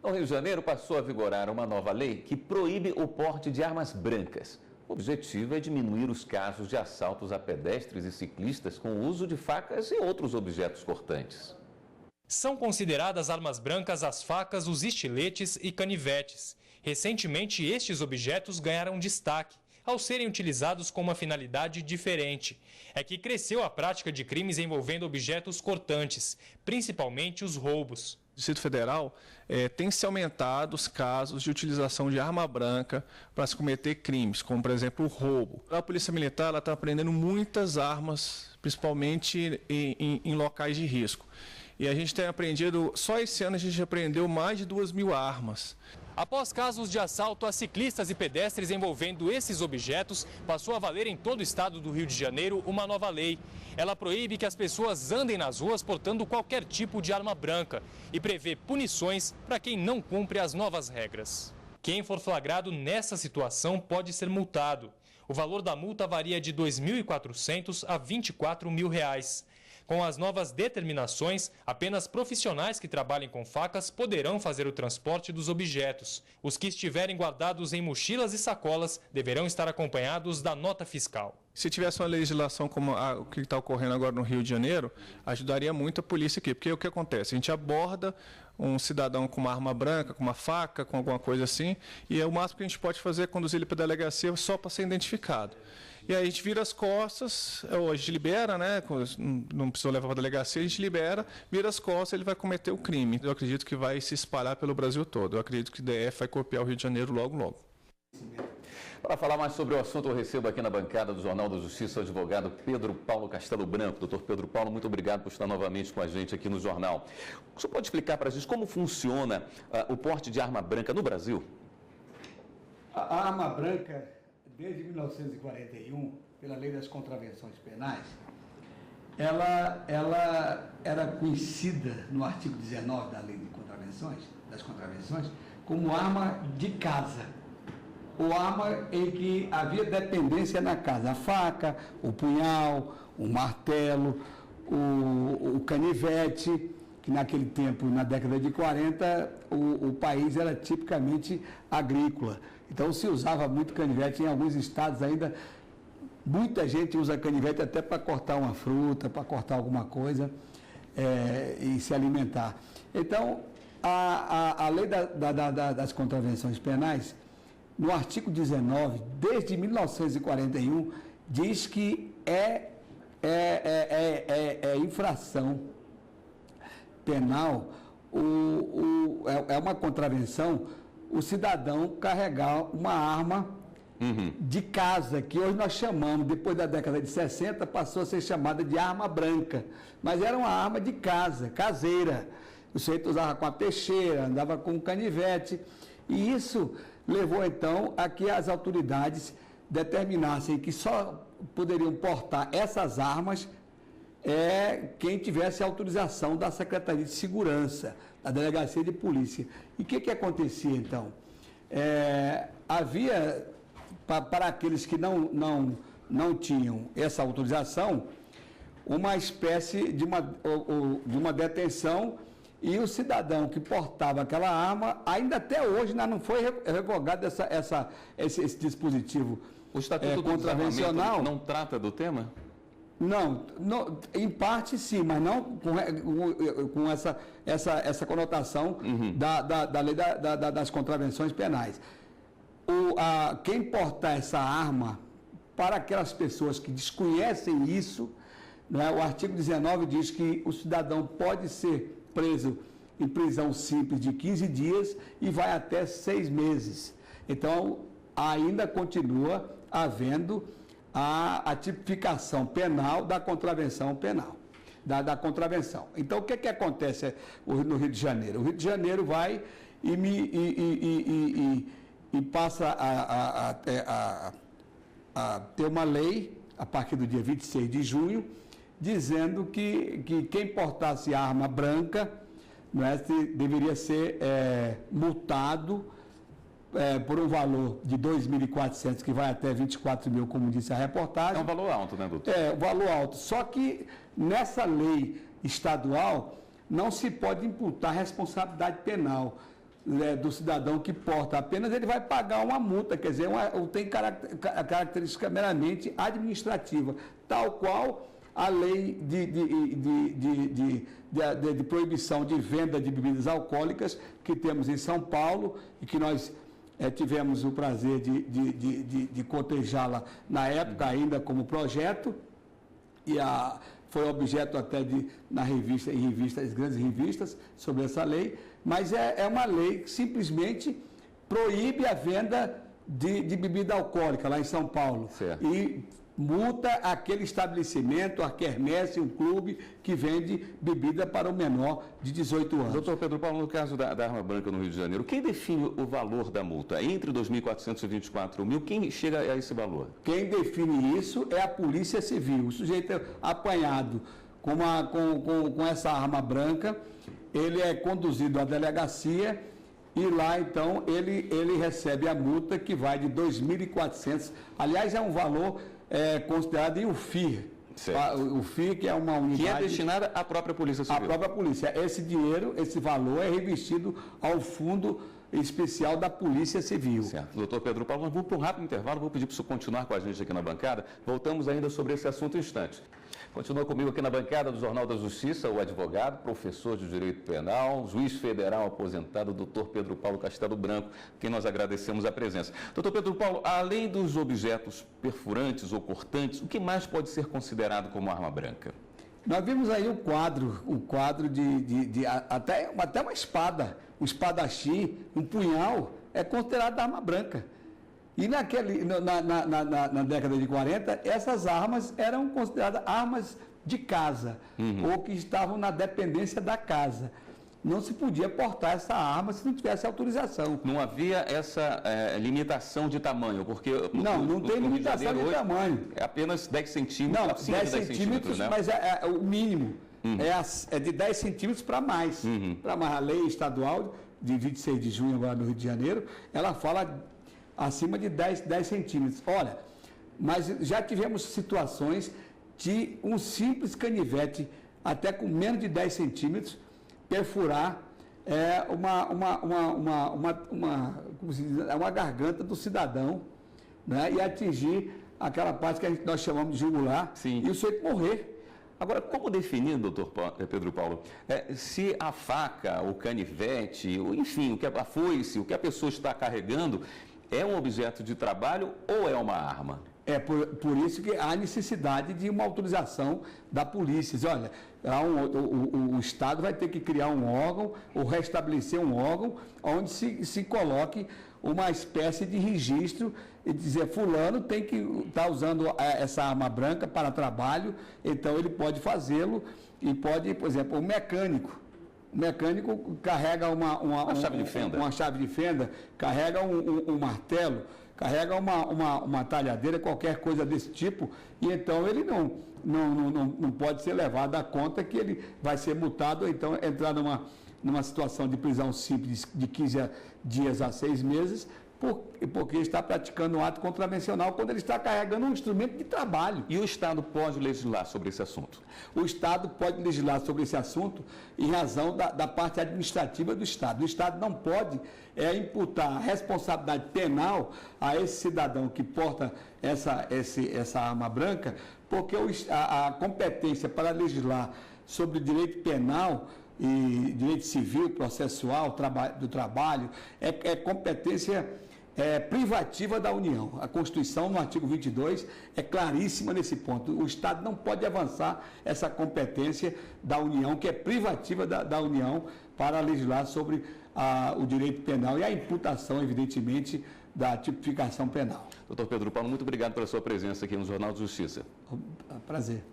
No Rio de Janeiro passou a vigorar uma nova lei que proíbe o porte de armas brancas. O objetivo é diminuir os casos de assaltos a pedestres e ciclistas com o uso de facas e outros objetos cortantes. São consideradas armas brancas as facas, os estiletes e canivetes. Recentemente, estes objetos ganharam destaque ao serem utilizados com uma finalidade diferente. É que cresceu a prática de crimes envolvendo objetos cortantes, principalmente os roubos. O Distrito Federal tem se aumentado os casos de utilização de arma branca para se cometer crimes, como, por exemplo, o roubo. A Polícia Militar está apreendendo muitas armas, principalmente em locais de risco. E a gente tem apreendido, só esse ano a gente apreendeu mais de 2.000 armas. Após casos de assalto a ciclistas e pedestres envolvendo esses objetos, passou a valer em todo o estado do Rio de Janeiro uma nova lei. Ela proíbe que as pessoas andem nas ruas portando qualquer tipo de arma branca e prevê punições para quem não cumpre as novas regras. Quem for flagrado nessa situação pode ser multado. O valor da multa varia de R$ 2.400 a R$ 24.000. Com as novas determinações, apenas profissionais que trabalhem com facas poderão fazer o transporte dos objetos. Os que estiverem guardados em mochilas e sacolas deverão estar acompanhados da nota fiscal. Se tivesse uma legislação como o que está ocorrendo agora no Rio de Janeiro, ajudaria muito a polícia aqui. Porque o que acontece? A gente aborda um cidadão com uma arma branca, com uma faca, com alguma coisa assim, e o máximo que a gente pode fazer é conduzir ele para a delegacia só para ser identificado. E aí a gente vira as costas, ou a gente libera, né? Não precisa levar para a delegacia, a gente libera, vira as costas, ele vai cometer o crime. Eu acredito que vai se espalhar pelo Brasil todo. Eu acredito que o DF vai copiar o Rio de Janeiro logo, logo. Para falar mais sobre o assunto, eu recebo aqui na bancada do Jornal da Justiça o advogado Pedro Paulo Castelo Branco. Doutor Pedro Paulo, muito obrigado por estar novamente com a gente aqui no jornal. O senhor pode explicar para a gente como funciona o porte de arma branca no Brasil? A arma branca, desde 1941, pela Lei das Contravenções Penais, ela era conhecida no artigo 19 da Lei das Contravenções, como arma de casa. Ou arma em que havia dependência na casa, a faca, o punhal, o martelo, o canivete, que naquele tempo, na década de 40, o país era tipicamente agrícola. Então se usava muito canivete, em alguns estados ainda, muita gente usa canivete até para cortar uma fruta, para cortar alguma coisa e se alimentar. Então, a lei das contravenções penais, no artigo 19, desde 1941, diz que é infração penal, é uma contravenção o cidadão carregar uma arma de casa, que hoje nós chamamos, depois da década de 60, passou a ser chamada de arma branca, mas era uma arma de casa, caseira. O sujeito usava com a peixeira, andava com um canivete, e isso levou então a que as autoridades determinassem que só poderiam portar essas armas quem tivesse autorização da Secretaria de Segurança, da Delegacia de Polícia. E o que acontecia então? Havia, para aqueles que não tinham essa autorização, uma espécie de uma detenção, e o cidadão que portava aquela arma, ainda até hoje não foi revogado esse dispositivo o Estatuto contravencional. Não trata do tema? Não, em parte sim, mas não com essa conotação da lei das contravenções penais. Quem portar essa arma, para aquelas pessoas que desconhecem isso, né, o artigo 19 diz que o cidadão pode ser preso em prisão simples de 15 dias e vai até 6 meses. Então, ainda continua havendo a tipificação penal da contravenção penal, da contravenção. Então, o que acontece no Rio de Janeiro? O Rio de Janeiro vai e passa a ter uma lei, a partir do dia 26 de junho, dizendo que quem portasse arma branca deveria ser multado por um valor de 2.400, que vai até 24 mil, como disse a reportagem. É um valor alto, né, doutor? É, um valor alto. Só que nessa lei estadual não se pode imputar responsabilidade penal. do cidadão que porta apenas, ele vai pagar uma multa, quer dizer, tem característica meramente administrativa, tal qual a lei de proibição de venda de bebidas alcoólicas que temos em São Paulo e que nós tivemos o prazer de cotejá-la na época ainda como projeto, e foi objeto até em revistas, grandes revistas sobre essa lei, mas é uma lei que simplesmente proíbe a venda de bebida alcoólica lá em São Paulo. Certo. E multa aquele estabelecimento, a quermesse, um clube que vende bebida para o menor de 18 anos. Doutor Pedro Paulo, no caso da arma branca no Rio de Janeiro, quem define o valor da multa? Entre 2.400 e 24.000, quem chega a esse valor? Quem define isso é a Polícia Civil. O sujeito é apanhado com essa arma branca, ele é conduzido à delegacia e lá, então, ele recebe a multa que vai de 2.400. Aliás, é um valor considerado em UFIR. Certo. O FII, que é uma unidade... Que é destinada à própria Polícia Civil. À própria polícia. Esse dinheiro, esse valor é revestido ao fundo especial da Polícia Civil. Certo. Doutor Pedro Paulo, nós vamos para um rápido intervalo, vou pedir para o senhor continuar com a gente aqui na bancada. Voltamos ainda sobre esse assunto em instantes. Continua comigo aqui na bancada do Jornal da Justiça, o advogado, professor de Direito Penal, juiz federal aposentado, doutor Pedro Paulo Castelo Branco, quem nós agradecemos a presença. Doutor Pedro Paulo, além dos objetos perfurantes ou cortantes, o que mais pode ser considerado como arma branca? Nós vimos aí o quadro de até uma espada, um espadachim, um punhal, é considerado arma branca. E na década de 40, essas armas eram consideradas armas de casa, ou que estavam na dependência da casa. Não se podia portar essa arma se não tivesse autorização. Não havia essa limitação de tamanho, porque... Não tem limitação de tamanho. É apenas 10 centímetros, não, acima 10 de 10 centímetros, né? Mas o mínimo é de 10 centímetros para mais. Para mais. A lei estadual de 26 de junho, agora no Rio de Janeiro, ela fala acima de 10 centímetros. Olha, mas já tivemos situações de um simples canivete, até com menos de 10 centímetros, perfurar uma garganta do cidadão, né, e atingir aquela parte que nós chamamos de jugular. Sim. E o sujeito morrer. Agora, como definir, doutor Pedro Paulo, se a faca, o canivete, enfim, a foice, o que a pessoa está carregando, é um objeto de trabalho ou é uma arma? É por isso que há necessidade de uma autorização da polícia. Olha, o Estado vai ter que criar um órgão ou restabelecer um órgão onde se coloque uma espécie de registro e dizer, fulano tem que estar usando essa arma branca para trabalho, então ele pode fazê-lo e pode, por exemplo, o mecânico carrega uma chave de fenda, carrega um martelo, carrega uma talhadeira, qualquer coisa desse tipo, e então ele não pode ser levado à conta que ele vai ser multado, ou então entrar numa situação de prisão simples de 15 dias a 6 meses, porque está praticando um ato contravencional quando ele está carregando um instrumento de trabalho. E o Estado pode legislar sobre esse assunto? O Estado pode legislar sobre esse assunto em razão da parte administrativa do Estado. O Estado não pode imputar a responsabilidade penal a esse cidadão que porta essa arma branca, porque a competência para legislar sobre direito penal e direito civil, processual, do trabalho, é competência privativa da União. A Constituição, no artigo 22, é claríssima nesse ponto. O Estado não pode avançar essa competência da União, que é privativa da União, para legislar sobre o direito penal e a imputação, evidentemente, da tipificação penal. Doutor Pedro Paulo, muito obrigado pela sua presença aqui no Jornal de Justiça. Prazer.